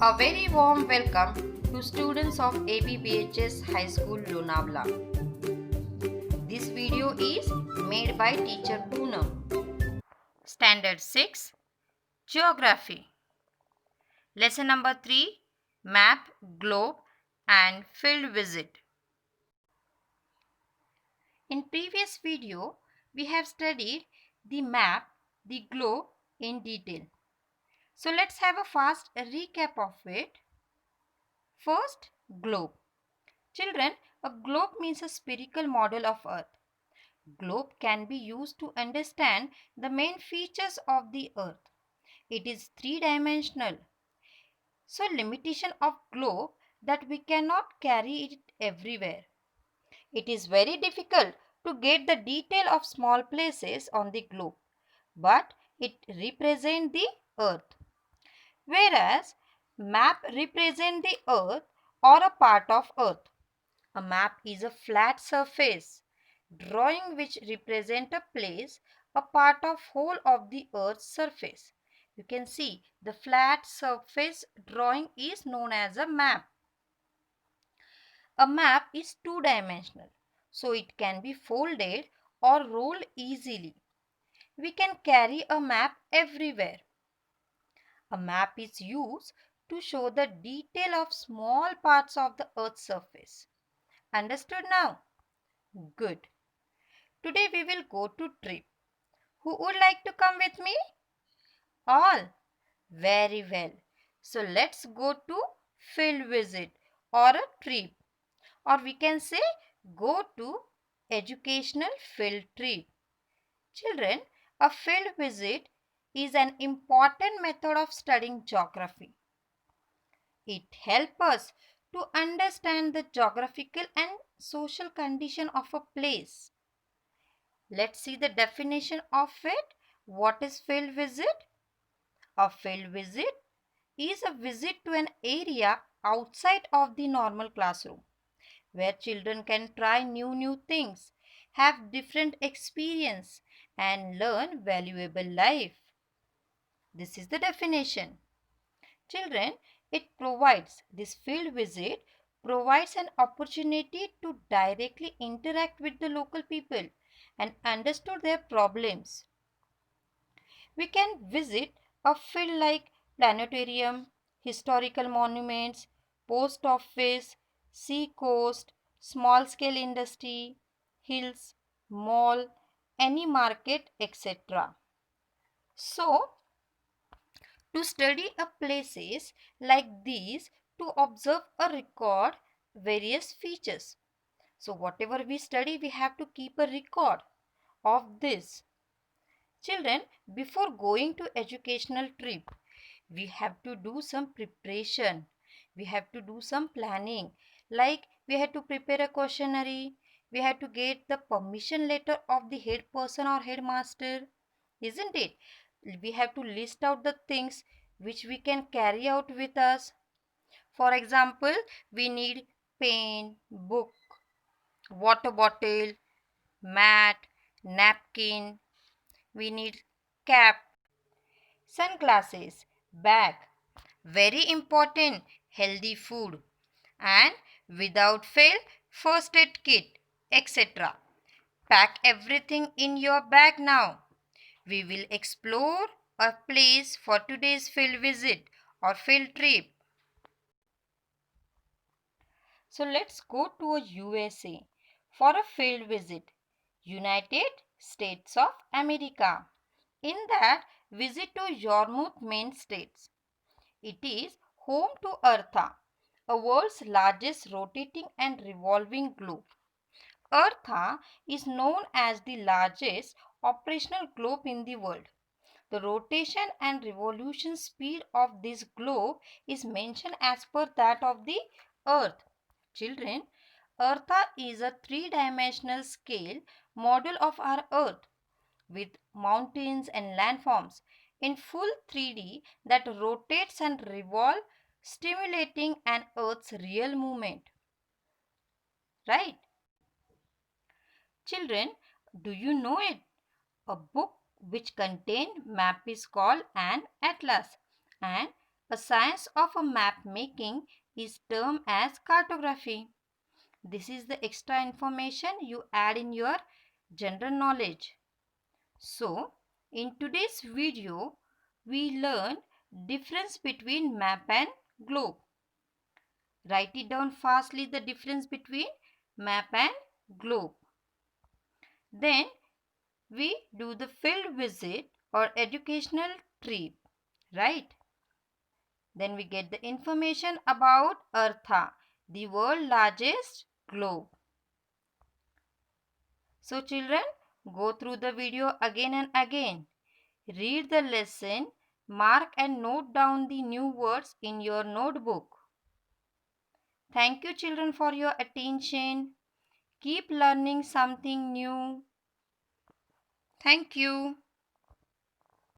A very warm welcome to students of ABBHS High School Lonavala. This video is made by teacher Poonam. Standard 6 Geography. Lesson number 3 Map, Globe and Field Visit. In previous video, we have studied the map, the globe in detail. So let's have a fast recap of it. First, globe. Children, a globe means a spherical model of Earth. Globe can be used to understand the main features of the Earth. It is three-dimensional. So limitation of globe that we cannot carry it everywhere. It is very difficult to get the detail of small places on the globe, but it represents the Earth. Whereas map represent the Earth or a part of Earth. A map is a flat surface drawing which represent a place, a part of whole of the Earth's surface. You can see the flat surface drawing is known as a map. A map is two-dimensional, so it can be folded or rolled easily. We can carry a map everywhere. A map is used to show the detail of small parts of the Earth's surface. Understood now? Good. Today we will go to trip. Who would like to come with me? All. Very well. So let's go to field visit or a trip. Or we can say go to educational field trip. Children, a field visit is an important method of studying geography. It helps us to understand the geographical and social condition of a place. Let's see the definition of it. What is field visit? A field visit is a visit to an area outside of the normal classroom where children can try new things, have different experience and learn valuable life. This is the definition. Children, this field visit provides an opportunity to directly interact with the local people and understand their problems. We can visit a field like planetarium, historical monuments, post office, sea coast, small scale industry, hills, mall, any market, etc. So, to study a places like these, to observe or record various features. So, whatever we study, we have to keep a record of this. Children, before going to educational trip, we have to do some preparation. We have to do some planning. Like we had to prepare a questionnaire. We had to get the permission letter of the head person or headmaster. Isn't it? We have to list out the things which we can carry out with us. For example, we need pen, book, water bottle, mat, napkin. We need cap, sunglasses, bag, very important, healthy food, and without fail, first aid kit, etc. Pack everything in your bag now. We will explore a place for today's field visit or field trip. So let's go to a USA for a field visit. United States of America. In that, visit to Yarmouth, Maine states. It is home to Eartha, a world's largest rotating and revolving globe. Eartha is known as the largest operational globe in the world. The rotation and revolution speed of this globe is mentioned as per that of the Earth. Children, Eartha is a three-dimensional scale model of our Earth with mountains and landforms in full 3D that rotates and revolves, stimulating an Earth's real movement. Right? Children, do you know it? A book which contains map is called an atlas and A science of a map making is termed as cartography. This is the extra information you add in your general knowledge. So, in today's video, we learn difference between map and globe. Write it down fastly, the difference between map and globe. Then we do the field visit or educational trip, right? Then we get the information about Eartha, the world's largest globe. So children, go through the video again and again. Read the lesson, mark and note down the new words in your notebook. Thank you children for your attention. Keep learning something new. Thank you.